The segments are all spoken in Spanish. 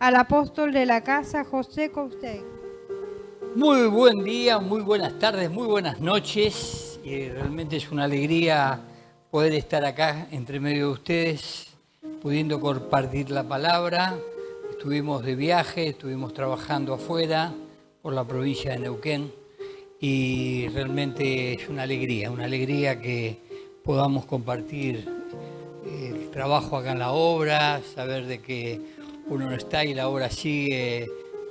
al apóstol de la casa, José Coustec. Muy buen día, muy buenas tardes, muy buenas noches. Y realmente es una alegría poder estar acá entre medio de ustedes, pudiendo compartir la palabra. Estuvimos de viaje, estuvimos trabajando afuera por la provincia de Neuquén y realmente es una alegría que podamos compartir el trabajo acá en la obra, saber de que uno no está y la obra sigue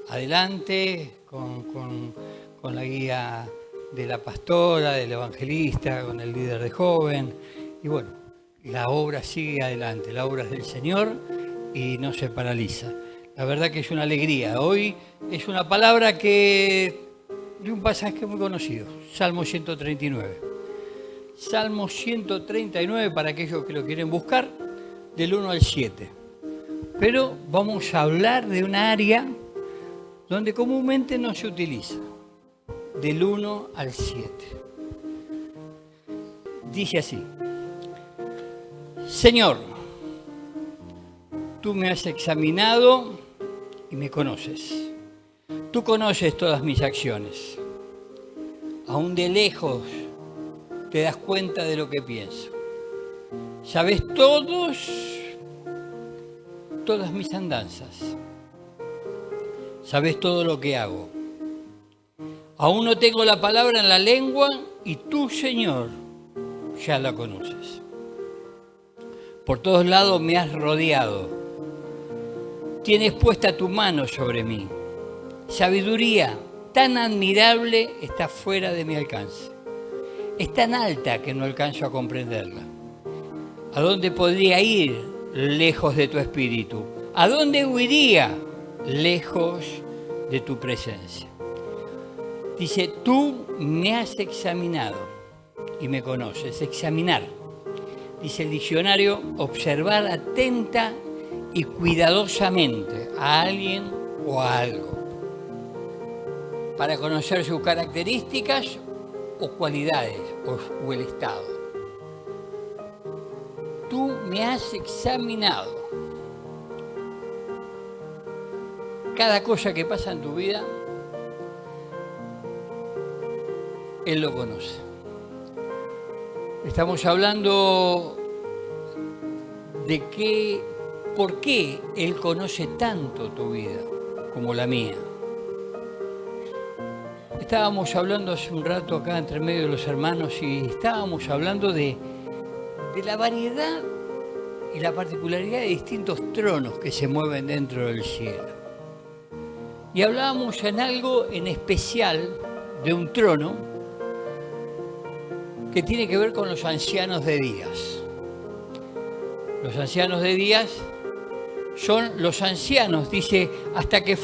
adelante con la guía de la pastora, del evangelista, con el líder de joven. Y bueno, la obra sigue adelante, la obra es del Señor y no se paraliza. La verdad que es una alegría. Hoy es una palabra de un pasaje muy conocido, Salmo 139. Salmo 139 para aquellos que lo quieren buscar, del 1 al 7. Pero vamos a hablar de una área donde comúnmente no se utiliza, del 1 al 7. Dice así: Señor, tú me has examinado y me conoces. Tú conoces todas mis acciones. Aún de lejos te das cuenta de lo que pienso. Sabes todas mis andanzas. Sabes todo lo que hago. Aún no tengo la palabra en la lengua y tú, Señor, ya la conoces. Por todos lados me has rodeado. Tienes puesta tu mano sobre mí. Sabiduría tan admirable está fuera de mi alcance. Es tan alta que no alcanzo a comprenderla. ¿A dónde podría ir lejos de tu espíritu? ¿A dónde huiría lejos de tu presencia? Dice, tú me has examinado y me conoces. Examinar. Dice el diccionario, observar atenta y cuidadosamente a alguien o a algo para conocer sus características o cualidades o el estado. Tú me has examinado. Cada cosa que pasa en tu vida, Él lo conoce. Estamos hablando de por qué Él conoce tanto tu vida como la mía. Estábamos hablando hace un rato acá entre medio de los hermanos y estábamos hablando de la variedad y la particularidad de distintos tronos que se mueven dentro del cielo. Y hablábamos en algo en especial de un trono que tiene que ver con los ancianos de días. Los ancianos de días son los ancianos, dice, hasta que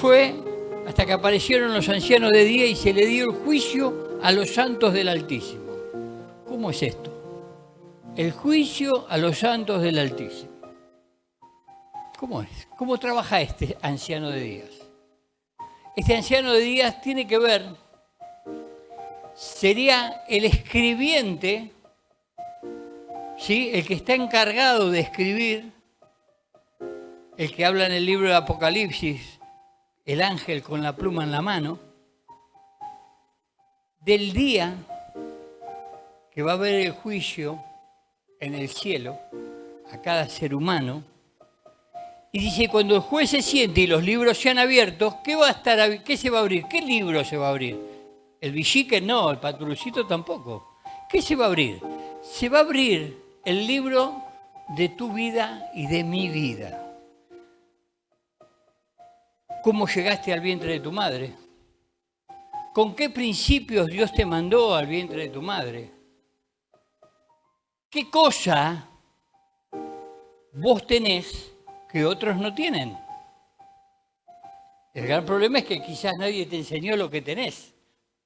aparecieron los ancianos de día y se le dio el juicio a los santos del Altísimo. ¿Cómo es esto? El juicio a los santos del Altísimo. ¿Cómo es? ¿Cómo trabaja este anciano de días? Este anciano de días tiene que ver, sería el escribiente, ¿sí? El que está encargado de escribir, el que habla en el libro de Apocalipsis, el ángel con la pluma en la mano, del día que va a haber el juicio en el cielo a cada ser humano. Y dice, cuando el juez se siente y los libros sean abiertos, ¿qué se va a abrir? ¿Qué libro se va a abrir? El villique no, el patrucito tampoco. ¿Qué se va a abrir? Se va a abrir el libro de tu vida y de mi vida. ¿Cómo llegaste al vientre de tu madre? ¿Con qué principios Dios te mandó al vientre de tu madre? ¿Qué cosa vos tenés que otros no tienen? El gran problema es que quizás nadie te enseñó lo que tenés,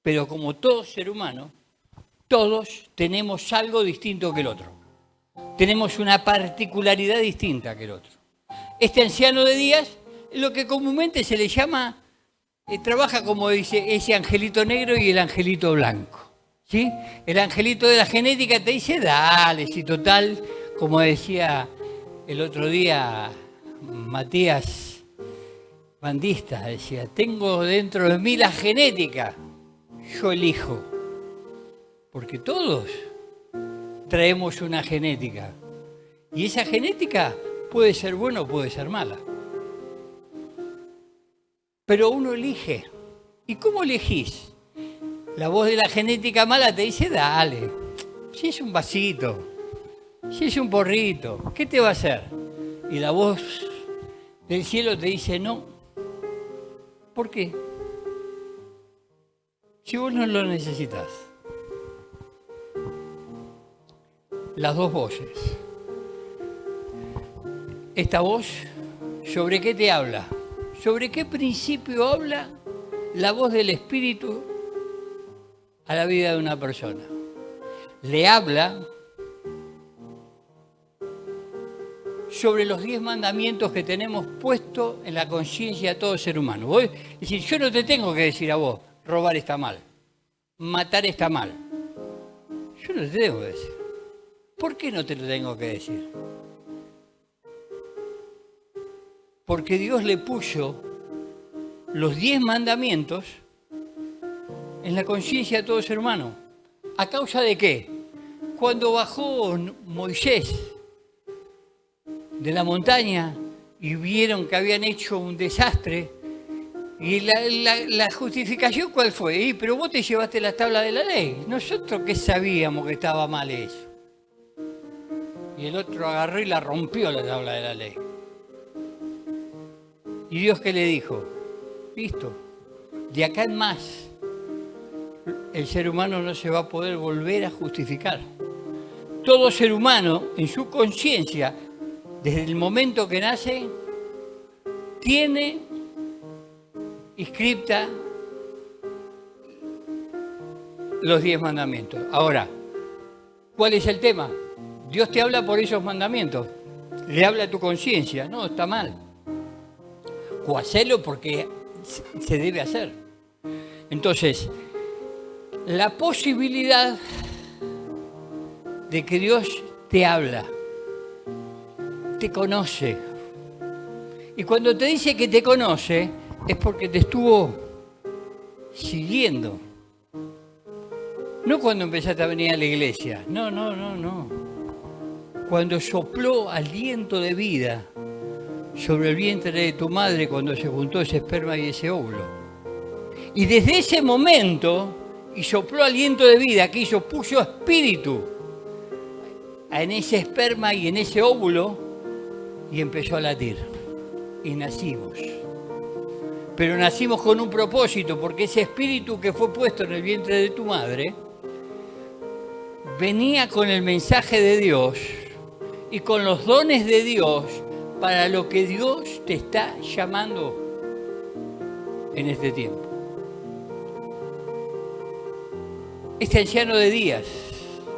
pero como todo ser humano, todos tenemos algo distinto que el otro. Tenemos una particularidad distinta que el otro. Este anciano de días, lo que comúnmente se le llama, trabaja como dice ese angelito negro y el angelito blanco. ¿Sí? El angelito de la genética te dice, dale, si total, como decía el otro día Matías, bandista, decía, tengo dentro de mí la genética, yo elijo, porque todos traemos una genética, y esa genética puede ser buena o puede ser mala, pero uno elige. ¿Y cómo elegís? La voz de la genética mala te dice, dale, si es un vasito, si es un porrito, ¿qué te va a hacer? Y la voz del cielo te dice, no. ¿Por qué? Si vos no lo necesitas. Las dos voces. Esta voz, ¿sobre qué te habla? ¿Sobre qué principio habla la voz del Espíritu a la vida de una persona? Le habla sobre los 10 mandamientos que tenemos puestos en la conciencia de todo ser humano. Vos decís, yo no te tengo que decir a vos, robar está mal, matar está mal. Yo no te tengo que decir. ¿Por qué no te lo tengo que decir? Porque Dios le puso los 10 mandamientos en la conciencia de todo ser humano. ¿A causa de qué? Cuando bajó Moisés de la montaña y vieron que habían hecho un desastre, y la justificación, ¿cuál fue? Pero vos te llevaste la tabla de la ley. Nosotros qué sabíamos que estaba mal eso. Y el otro agarró y la rompió la tabla de la ley. ¿Y Dios qué le dijo? Listo, de acá en más, el ser humano no se va a poder volver a justificar. Todo ser humano, en su conciencia, desde el momento que nace, tiene inscripta los 10 mandamientos. Ahora, ¿cuál es el tema? Dios te habla por esos mandamientos. Le habla a tu conciencia. No, está mal. O hacerlo porque se debe hacer. Entonces, la posibilidad de que Dios te habla, te conoce. Y cuando te dice que te conoce, es porque te estuvo siguiendo. No cuando empezaste a venir a la iglesia. No. Cuando sopló aliento de vida sobre el vientre de tu madre, cuando se juntó ese esperma y ese óvulo. Y desde ese momento, y sopló aliento de vida, que hizo, puso espíritu en ese esperma y en ese óvulo, y empezó a latir. Y nacimos. Pero nacimos con un propósito, porque ese espíritu que fue puesto en el vientre de tu madre venía con el mensaje de Dios y con los dones de Dios para lo que Dios te está llamando en este tiempo. Este anciano de días,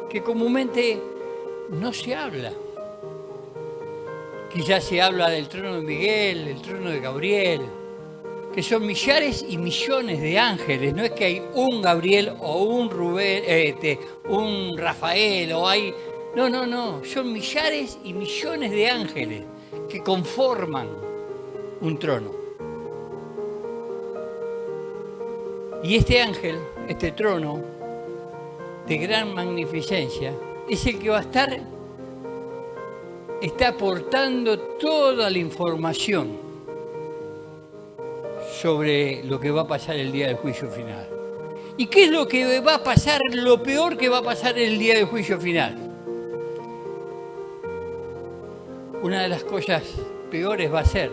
que comúnmente no se habla. Quizás se habla del trono de Miguel, del trono de Gabriel, que son millares y millones de ángeles. No es que hay un Gabriel o un Rubén, un Rafael, o hay... No. Son millares y millones de ángeles que conforman un trono. Y este ángel, este trono de gran magnificencia, es el que va a está aportando toda la información sobre lo que va a pasar el día del juicio final. ¿Y qué es lo que va a pasar, lo peor que va a pasar el día del juicio final? Una de las cosas peores va a ser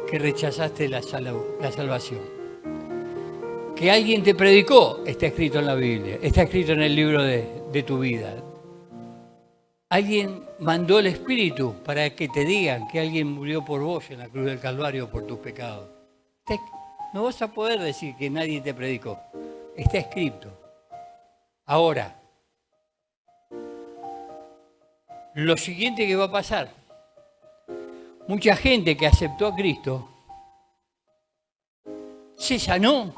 que rechazaste la salvación. Que alguien te predicó, está escrito en la Biblia, está escrito en el libro de tu vida. Alguien mandó el Espíritu para que te digan que alguien murió por vos en la cruz del Calvario por tus pecados. No vas a poder decir que nadie te predicó. Está escrito. Ahora, lo siguiente que va a pasar, mucha gente que aceptó a Cristo se sanó,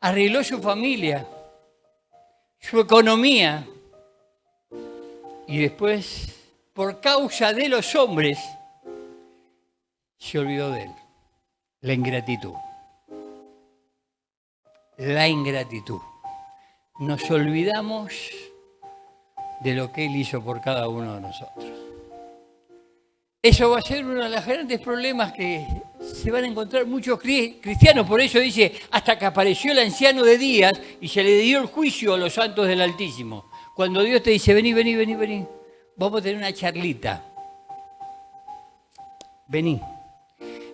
arregló su familia, su economía, y después, por causa de los hombres, se olvidó de él. La ingratitud. La ingratitud. Nos olvidamos de lo que Él hizo por cada uno de nosotros. Eso va a ser uno de los grandes problemas que se van a encontrar muchos cristianos. Por eso dice, hasta que apareció el anciano de días y se le dio el juicio a los santos del Altísimo. Cuando Dios te dice, vení, vení, vení, vení, vamos a tener una charlita. Vení.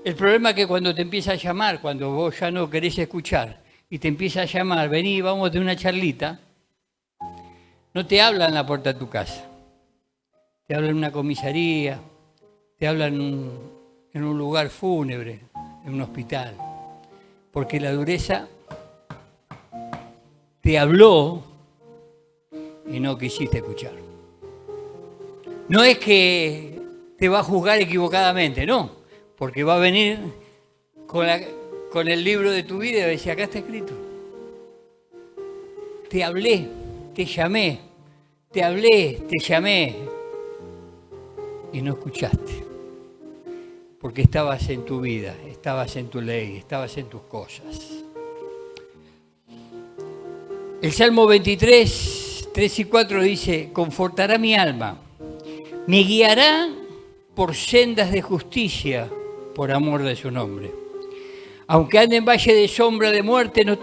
El problema es que cuando te empieza a llamar, cuando vos ya no querés escuchar, y te empieza a llamar, vení, vamos a tener una charlita, no te habla en la puerta de tu casa. Te habla en una comisaría, te habla en un lugar fúnebre, en un hospital. Porque la dureza te habló y no quisiste escuchar. No es que te va a juzgar equivocadamente, no. Porque va a venir con el libro de tu vida y va a decir, acá está escrito. Te hablé, te llamé, te hablé, te llamé y no escuchaste. Porque estabas en tu vida, estabas en tu ley, estabas en tus cosas. El Salmo 23, 3 y 4 dice, confortará mi alma, me guiará por sendas de justicia, por amor de su nombre. Aunque ande en valle de sombra de muerte, no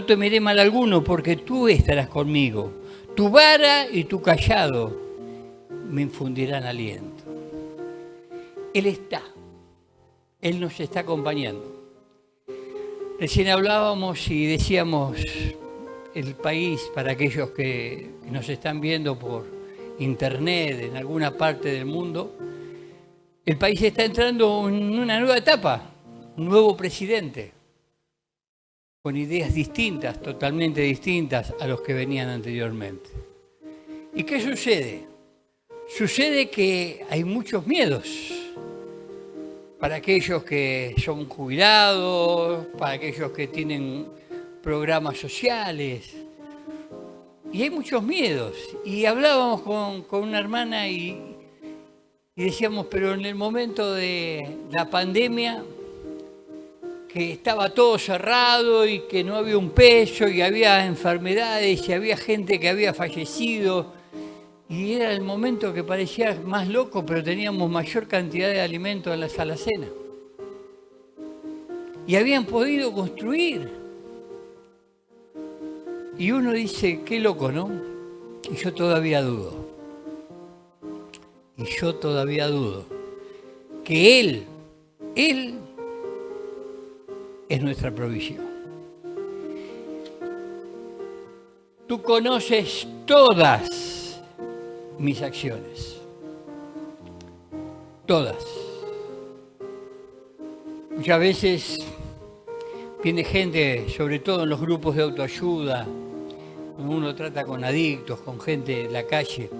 temeré mal alguno, porque tú estarás conmigo. Tu vara y tu cayado me infundirán aliento. Él está. Él nos está acompañando. Recién hablábamos y decíamos el país, para aquellos que nos están viendo por internet en alguna parte del mundo, el país está entrando en una nueva etapa, un nuevo presidente, con ideas distintas, totalmente distintas a los que venían anteriormente. ¿Y qué sucede? Sucede que hay muchos miedos para aquellos que son jubilados, para aquellos que tienen programas sociales. Y hay muchos miedos. Y hablábamos con una hermana y decíamos, pero en el momento de la pandemia, que estaba todo cerrado y que no había un peso y había enfermedades y había gente que había fallecido, y era el momento que parecía más loco, pero teníamos mayor cantidad de alimentos en la alacena. Y habían podido construir. Y uno dice, qué loco, ¿no? Y yo todavía dudo. Y yo todavía dudo que Él es nuestra provisión. Tú conoces todas mis acciones. Todas. Muchas veces viene gente, sobre todo en los grupos de autoayuda, uno trata con adictos, con gente de la calle,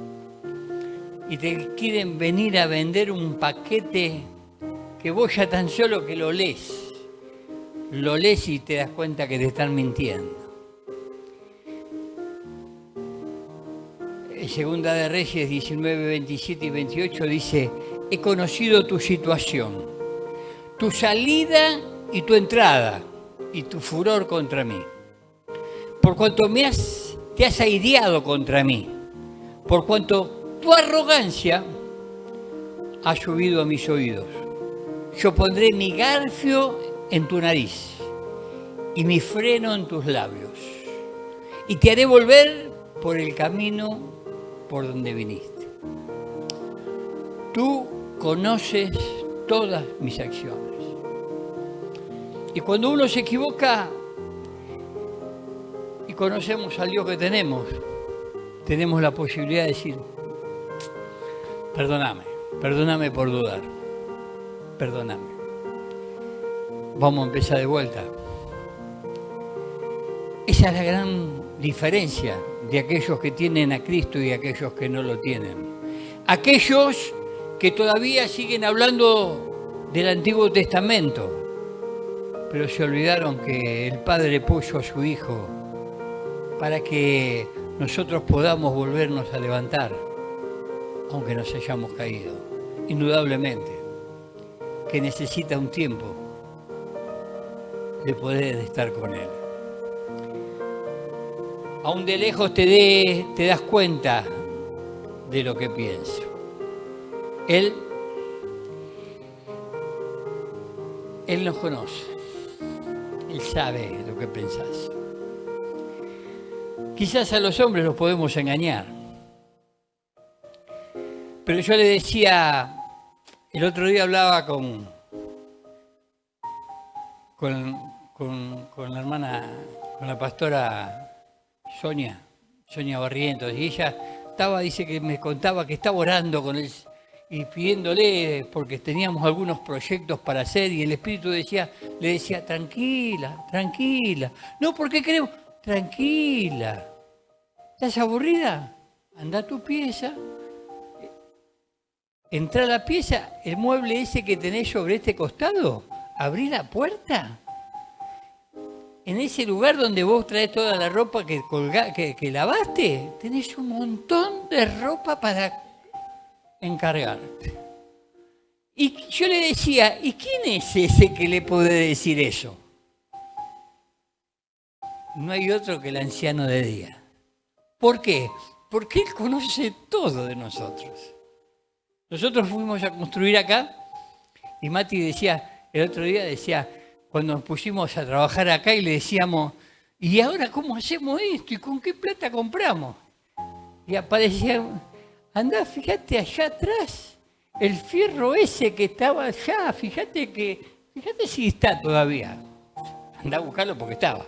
y te quieren venir a vender un paquete que vos ya tan solo que lo lees y te das cuenta que te están mintiendo. En Segunda de Reyes 19, 27 y 28 dice, he conocido tu situación, tu salida y tu entrada y tu furor contra mí. Por cuanto te has aireado contra mí, por cuanto tu arrogancia ha subido a mis oídos. Yo pondré mi garfio en tu nariz y mi freno en tus labios. Y te haré volver por el camino por donde viniste. Tú conoces todas mis acciones. Y cuando uno se equivoca y conocemos al Dios que tenemos la posibilidad de decir, perdóname por dudar, perdóname. Vamos a empezar de vuelta. Esa es la gran diferencia de aquellos que tienen a Cristo y aquellos que no lo tienen. Aquellos que todavía siguen hablando del Antiguo Testamento, pero se olvidaron que el Padre puso a su Hijo para que nosotros podamos volvernos a levantar, aunque nos hayamos caído, indudablemente. que necesita un tiempo de poder estar con Él. Aún de lejos te das cuenta de lo que pienso. Él nos conoce. Él sabe lo que pensás. Quizás a los hombres los podemos engañar. Pero yo le decía, el otro día hablaba con la hermana, con la pastora Sonia Barrientos, y ella dice que me contaba que estaba orando con él y pidiéndole, porque teníamos algunos proyectos para hacer, y el Espíritu le decía, tranquila, no, porque queremos, tranquila, ¿estás aburrida? Anda a tu pieza, entra a la pieza, el mueble ese que tenés sobre este costado, abrí la puerta. En ese lugar donde vos traes toda la ropa que lavaste, tenés un montón de ropa para encargarte. Y yo le decía, ¿y quién es ese que le puede decir eso? No hay otro que el anciano de día. ¿Por qué? Porque él conoce todo de nosotros. Nosotros fuimos a construir acá y Mati decía, el otro día decía, cuando nos pusimos a trabajar acá y le decíamos, ¿y ahora cómo hacemos esto? ¿Y con qué plata compramos? Y aparecía, andá, fíjate allá atrás, el fierro ese que estaba allá, fíjate si está todavía. Andá a buscarlo porque estaba.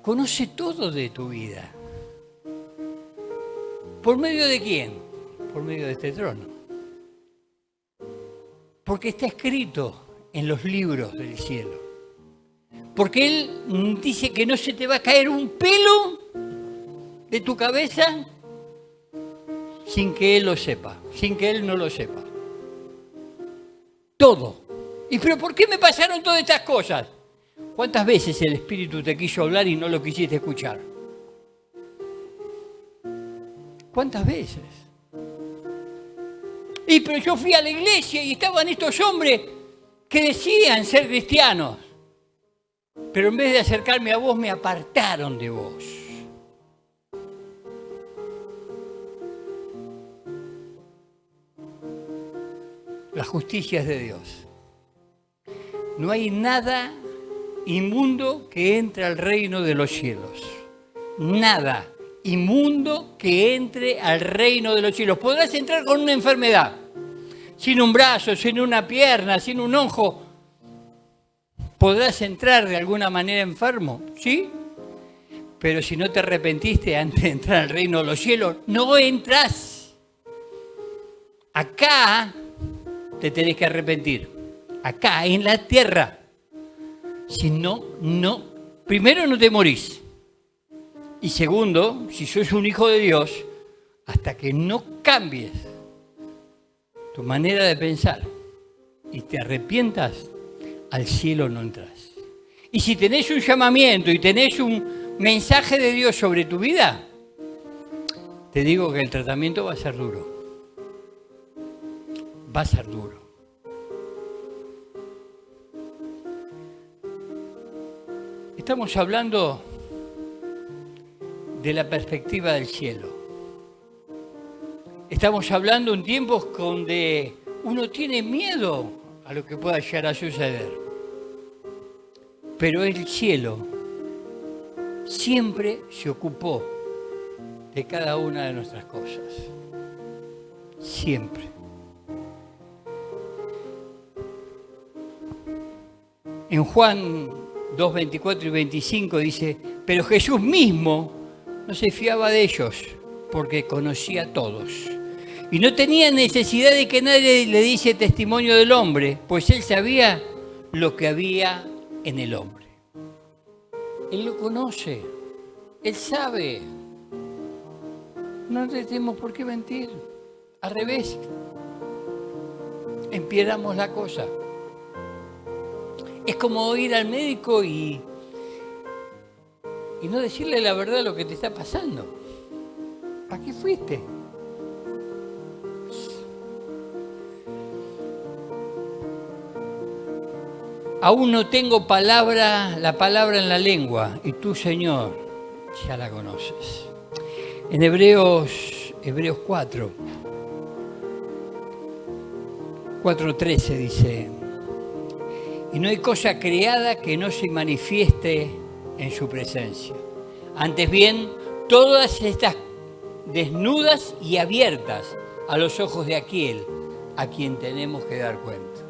Conoce todo de tu vida. ¿Por medio de quién? Por medio de este trono. Porque está escrito en los libros del cielo. Porque Él dice que no se te va a caer un pelo de tu cabeza sin que Él lo sepa, sin que Él no lo sepa. Todo. ¿Y pero por qué me pasaron todas estas cosas? ¿Cuántas veces el Espíritu te quiso hablar y no lo quisiste escuchar? ¿Cuántas veces? Y pero yo fui a la iglesia y estaban estos hombres que decían ser cristianos, pero en vez de acercarme a vos, me apartaron de vos. La justicia es de Dios. No hay nada inmundo que entre al reino de los cielos. Nada inmundo que entre al reino de los cielos. Podrás entrar con una enfermedad, sin un brazo, sin una pierna, sin un ojo. Podrás entrar de alguna manera enfermo, ¿sí? Pero si no te arrepentiste antes de entrar al reino de los cielos, no entras. Acá te tenés que arrepentir. Acá, en la tierra. Si no, primero no te morís. Y segundo, si sos un hijo de Dios, hasta que no cambies tu manera de pensar y te arrepientas, al cielo no entras. Y si tenés un llamamiento y tenés un mensaje de Dios sobre tu vida, te digo que el tratamiento va a ser duro. Va a ser duro. Estamos hablando de la perspectiva del cielo. Estamos hablando en tiempos donde uno tiene miedo a lo que pueda llegar a suceder. Pero el cielo siempre se ocupó de cada una de nuestras cosas. Siempre. En Juan 2, 24 y 25 dice, pero Jesús mismo no se fiaba de ellos porque conocía a todos. Y no tenía necesidad de que nadie le diese testimonio del hombre, pues él sabía lo que había en el hombre. Él lo conoce, él sabe. No tenemos por qué mentir. Al revés, empeoramos la cosa. Es como ir al médico y no decirle la verdad lo que te está pasando. ¿Para qué fuiste? Aún no tengo la palabra en la lengua, y tú, Señor, ya la conoces. En Hebreos 4:13 dice: y no hay cosa creada que no se manifieste en su presencia. Antes bien, todas estas desnudas y abiertas a los ojos de aquel a quien tenemos que dar cuenta.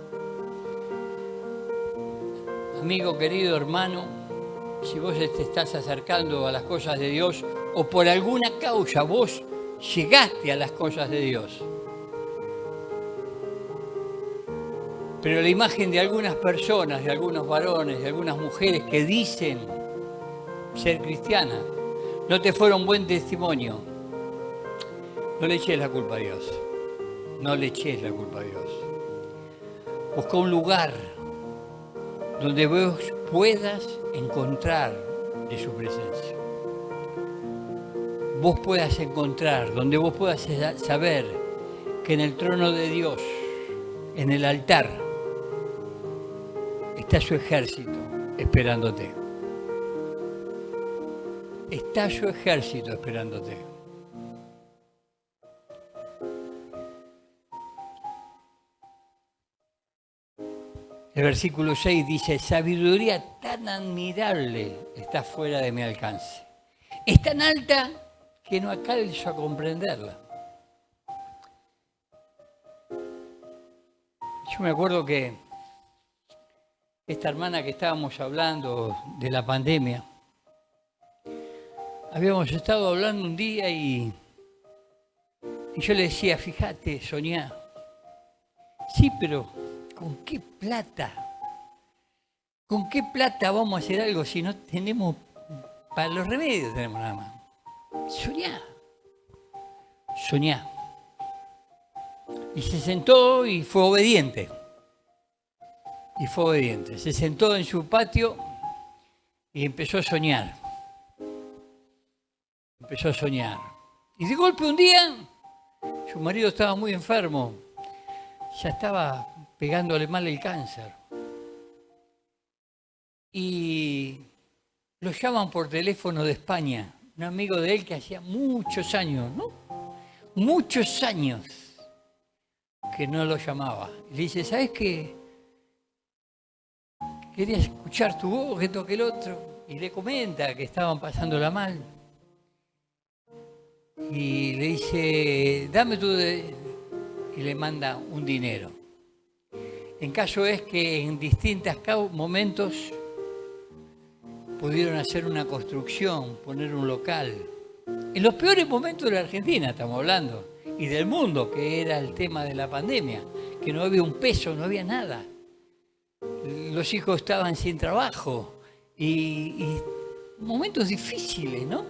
Amigo querido, hermano, si vos te estás acercando a las cosas de Dios o por alguna causa vos llegaste a las cosas de Dios, pero la imagen de algunas personas, de algunos varones, de algunas mujeres que dicen ser cristianas, no te fueron buen testimonio, no le eches la culpa a Dios. No le eches la culpa a Dios. Busca un lugar donde vos puedas encontrar de su presencia. Vos puedas encontrar, donde vos puedas saber que en el trono de Dios, en el altar, está su ejército esperándote. Está su ejército esperándote. El versículo 6 dice: sabiduría tan admirable está fuera de mi alcance. Es tan alta que no alcanzo a comprenderla. Yo me acuerdo que esta hermana que estábamos hablando de la pandemia, habíamos estado hablando un día y yo le decía: fíjate, soñá. Sí, pero ¿con qué plata? ¿Con qué plata vamos a hacer algo si no tenemos, para los remedios tenemos nada más? Soñá. Soñá. Y se sentó y fue obediente. Y fue obediente. Se sentó en su patio y empezó a soñar. Empezó a soñar. Y de golpe un día, su marido estaba muy enfermo. Ya estaba pegándole mal el cáncer. Y lo llaman por teléfono de España. Un amigo de él que hacía muchos años, ¿no? Muchos años que no lo llamaba. Y le dice: ¿sabes qué? Quería escuchar tu voz, que toque el otro. Y le comenta que estaban pasándola mal. Y le dice: dame tu... Y le manda un dinero. En caso es que en distintos momentos pudieron hacer una construcción, poner un local. En los peores momentos de la Argentina estamos hablando, y del mundo, que era el tema de la pandemia, que no había un peso, no había nada. Los hijos estaban sin trabajo y momentos difíciles, ¿no?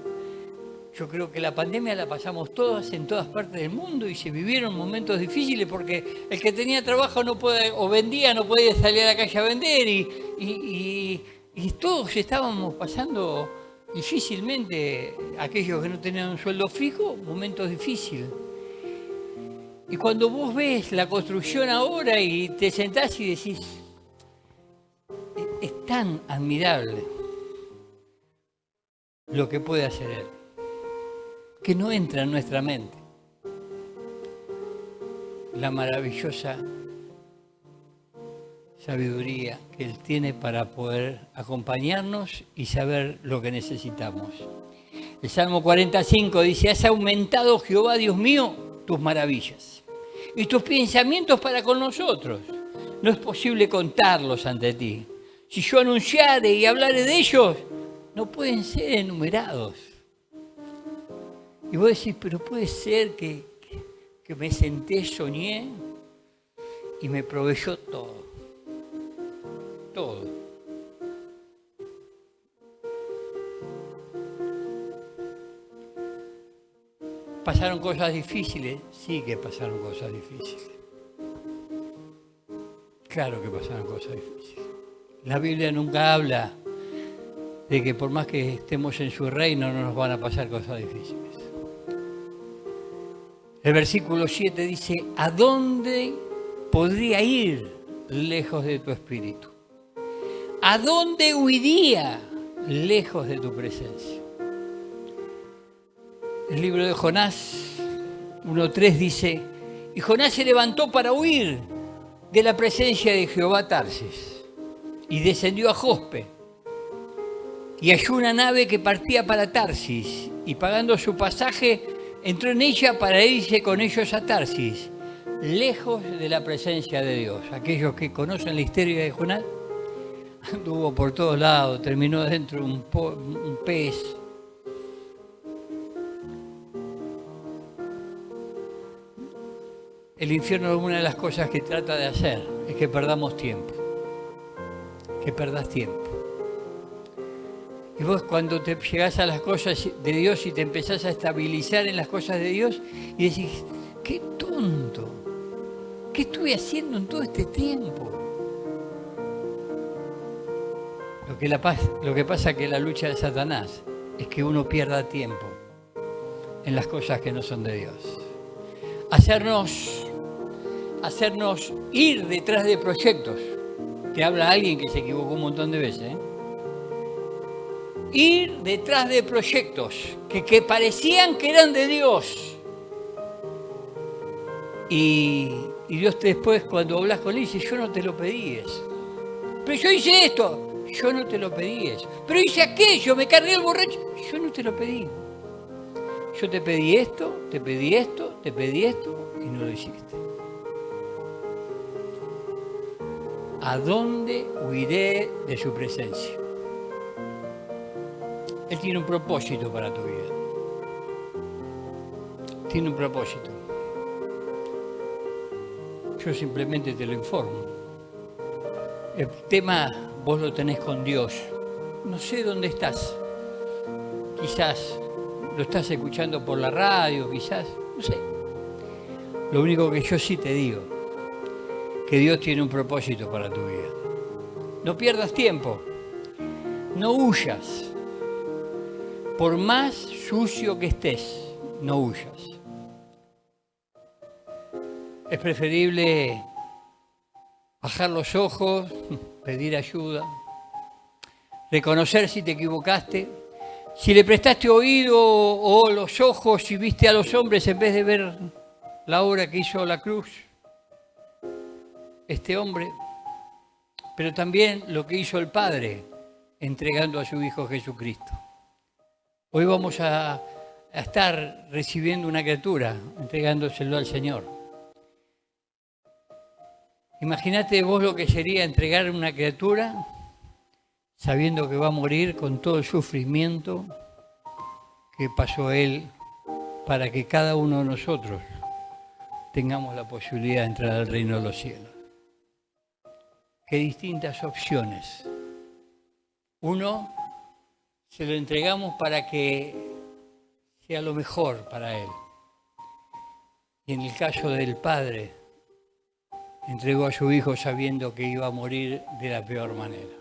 Yo creo que la pandemia la pasamos todas en todas partes del mundo y se vivieron momentos difíciles porque el que tenía trabajo no puede, o vendía, no podía salir a la calle a vender y todos estábamos pasando difícilmente, aquellos que no tenían un sueldo fijo, momentos difíciles. Y cuando vos ves la construcción ahora y te sentás y decís: es tan admirable lo que puede hacer Él, que no entra en nuestra mente la maravillosa sabiduría que Él tiene para poder acompañarnos y saber lo que necesitamos. El Salmo 45 dice: has aumentado, Jehová, Dios mío, tus maravillas y tus pensamientos para con nosotros. No es posible contarlos ante ti. Si yo anunciare y hablare de ellos, no pueden ser enumerados. Y vos decís: pero puede ser que me senté, soñé y me proveyó todo. Todo. ¿Pasaron cosas difíciles? Sí que pasaron cosas difíciles. Claro que pasaron cosas difíciles. La Biblia nunca habla de que por más que estemos en su reino no nos van a pasar cosas difíciles. El versículo 7 dice: ¿a dónde podría ir lejos de tu espíritu? ¿A dónde huiría lejos de tu presencia? El libro de Jonás 1:3 dice, y Jonás se levantó para huir de la presencia de Jehová a Tarsis y descendió a Jospe y halló una nave que partía para Tarsis y pagando su pasaje entró en ella para irse con ellos a Tarsis, lejos de la presencia de Dios. Aquellos que conocen la historia de Jonás, anduvo por todos lados, terminó dentro de un pez. El infierno, una de las cosas que trata de hacer es que perdamos tiempo, que perdás tiempo. Y vos cuando te llegás a las cosas de Dios y te empezás a estabilizar en las cosas de Dios y decís, qué tonto, ¿qué estuve haciendo en todo este tiempo? Lo que pasa es que la lucha de Satanás es que uno pierda tiempo en las cosas que no son de Dios. Hacernos ir detrás de proyectos. Te habla alguien que se equivocó un montón de veces, ¿eh? Ir detrás de proyectos que parecían que eran de Dios. Y Dios después, cuando hablas con él, dice, yo no te lo pedí eso. Pero yo hice esto. Yo no te lo pedí eso. Pero hice aquello, me cargué el borracho. Yo no te lo pedí. Yo te pedí esto, te pedí esto, te pedí esto y no lo hiciste. ¿A dónde huiré de su presencia? Él tiene un propósito para tu vida. Tiene un propósito. Yo simplemente te lo informo. El tema vos lo tenés con Dios. No sé dónde estás. Quizás lo estás escuchando por la radio, quizás, no sé. Lo único que yo sí te digo, que Dios tiene un propósito para tu vida. No pierdas tiempo. No huyas. Por más sucio que estés, no huyas. Es preferible bajar los ojos, pedir ayuda, reconocer si te equivocaste, si le prestaste oído o los ojos y viste a los hombres en vez de ver la obra que hizo la cruz, este hombre, pero también lo que hizo el Padre entregando a su Hijo Jesucristo. Hoy vamos a estar recibiendo una criatura, entregándoselo al Señor. Imagínate vos lo que sería entregar una criatura sabiendo que va a morir con todo el sufrimiento que pasó Él para que cada uno de nosotros tengamos la posibilidad de entrar al reino de los cielos. Qué distintas opciones. Uno, se lo entregamos para que sea lo mejor para Él. Y en el caso del Padre, entregó a su Hijo sabiendo que iba a morir de la peor manera.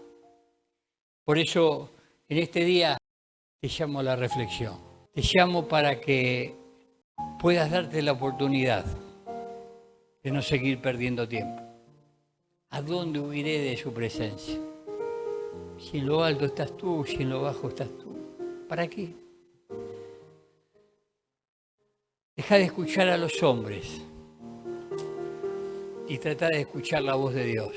Por eso, en este día, te llamo a la reflexión. Te llamo para que puedas darte la oportunidad de no seguir perdiendo tiempo. ¿A dónde huiré de su presencia? Si en lo alto estás tú, si en lo bajo estás tú. ¿Para qué? Deja de escuchar a los hombres y trata de escuchar la voz de Dios.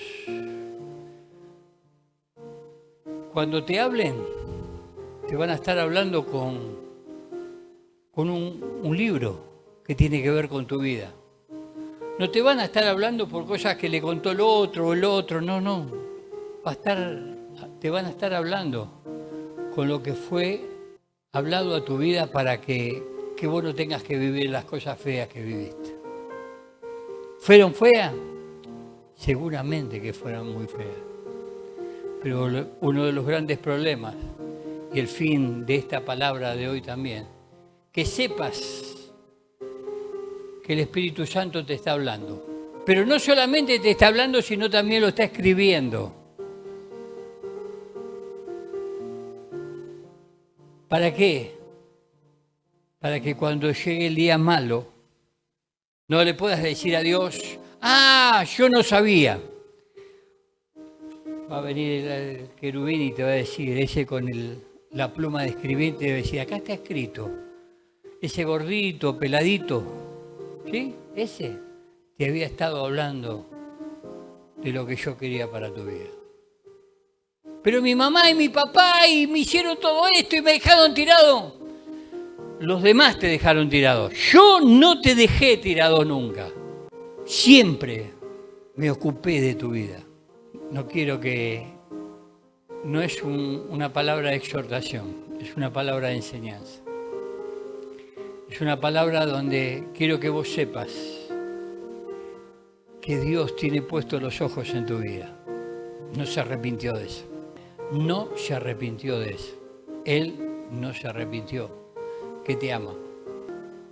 Cuando te hablen, te van a estar hablando con un libro que tiene que ver con tu vida. No te van a estar hablando por cosas que le contó el otro o el otro, no. Te van a estar hablando con lo que fue hablado a tu vida para que vos no tengas que vivir las cosas feas que viviste. ¿Fueron feas? Seguramente que fueron muy feas. Pero uno de los grandes problemas, y el fin de esta palabra de hoy también, que sepas que el Espíritu Santo te está hablando. Pero no solamente te está hablando, sino también lo está escribiendo. ¿Para qué? Para que cuando llegue el día malo, no le puedas decir a Dios, yo no sabía. Va a venir el querubín y te va a decir, ese con la pluma de escribir, te va a decir, acá está escrito, ese gordito, peladito, ¿sí? Ese te había estado hablando de lo que yo quería para tu vida. Pero mi mamá y mi papá y me hicieron todo esto y me dejaron tirado. Los demás te dejaron tirado. Yo no te dejé tirado nunca. Siempre me ocupé de tu vida. No quiero que... No es una palabra de exhortación, es una palabra de enseñanza. Es una palabra donde quiero que vos sepas que Dios tiene puestos los ojos en tu vida. No se arrepintió de eso. No se arrepintió de eso. Él no se arrepintió. Que te ama.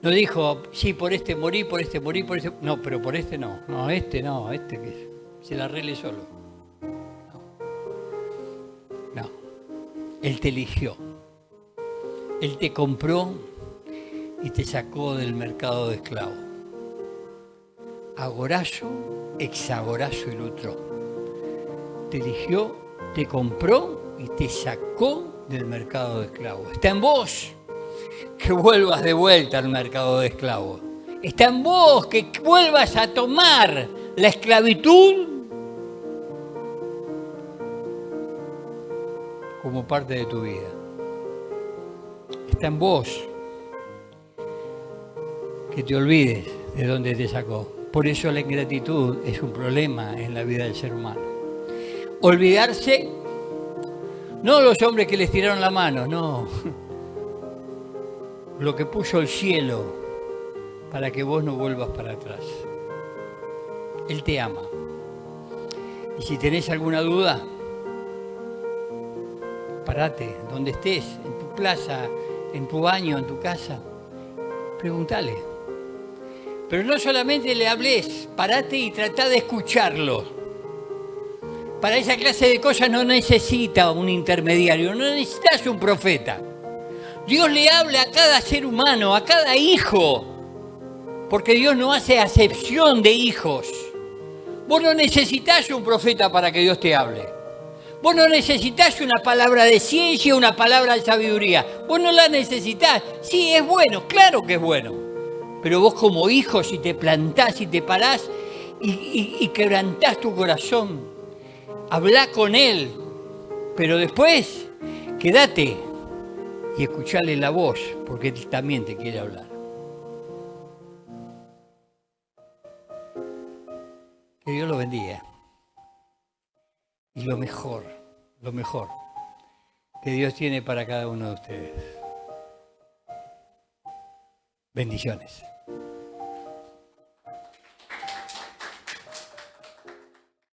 No dijo, sí, por este morí, por este morí, por este... No, pero por este no. No, este que se la arregle solo. No. Él te eligió. Él te compró y te sacó del mercado de esclavos. Agorazo, exagorazo y lutró. Te eligió, te compró y te sacó del mercado de esclavos. Está en vos que vuelvas de vuelta al mercado de esclavos. Está en vos que vuelvas a tomar la esclavitud como parte de tu vida. Está en vos que te olvides de dónde te sacó. Por eso la ingratitud es un problema en la vida del ser humano. Olvidarse, no los hombres que les tiraron la mano, no. Lo que puso el cielo para que vos no vuelvas para atrás. Él te ama. Y si tenés alguna duda, parate, donde estés, en tu plaza, en tu baño, en tu casa, preguntale. Pero no solamente le hables, parate y tratá de escucharlo. Para esa clase de cosas no necesita un intermediario, no necesitas un profeta. Dios le habla a cada ser humano, a cada hijo, porque Dios no hace acepción de hijos. Vos no necesitas un profeta para que Dios te hable. Vos no necesitas una palabra de ciencia, una palabra de sabiduría. Vos no la necesitas. Sí, es bueno, claro que es bueno. Pero vos como hijo, si te plantás y te parás y quebrantás tu corazón, hablá con Él. Pero después, quédate y escuchale la voz, porque Él también te quiere hablar. Que Dios lo bendiga. Y lo mejor que Dios tiene para cada uno de ustedes. Bendiciones.